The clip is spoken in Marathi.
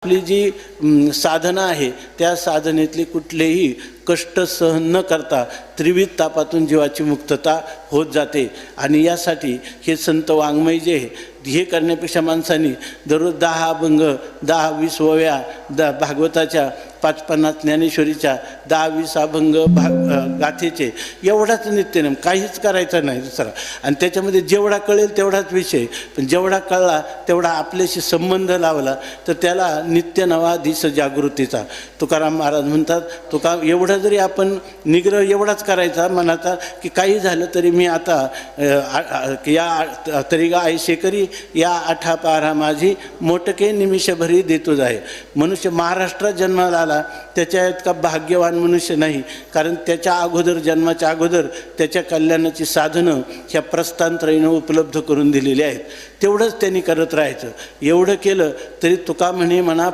आपली जी साधना आहे त्या साधनेतले कुठलेही कष्ट सहन न करता त्रिविध तापातून जीवाची मुक्तता होत जाते। आणि यासाठी हे संत वाङ्मय जे हे करण्यापेक्षा माणसांनी दररोज 10 अभंग 10-20 ओव्या भागवताच्या 5-50 ज्ञानेश्वरीच्या 10-20 अभंग गाथेचे एवढाच नित्यनेम, काहीच करायचं नाही दुसरा। आणि त्याच्यामध्ये जेवढा कळेल तेवढाच विषय, पण जेवढा कळला तेवढा आपल्याशी संबंध लावला तर त्याला नित्य नवा दिस जागृतीचा। तुकाराम महाराज म्हणतात, तुका एवढं जरी आपण निग्रह एवढाच करायचा मनाचा की काही झालं तरी मी आता या तरी गा ऐशे करी या आठा पारा माझी मोटके निमिषभरी देतो जाय। मनुष्य महाराष्ट्रात जन्माला आला त्याच्या इतका भाग्यवान मनुष्य नाही, कारण त्याच्या अगोदर जन्माच्या अगोदर त्याच्या कल्याणाची साधनं ह्या प्रस्थानत्रयीनं उपलब्ध करून दिलेली आहेत। तेवढंच त्यांनी करत राहायचं। एवढं केलं तरी तुका म्हणा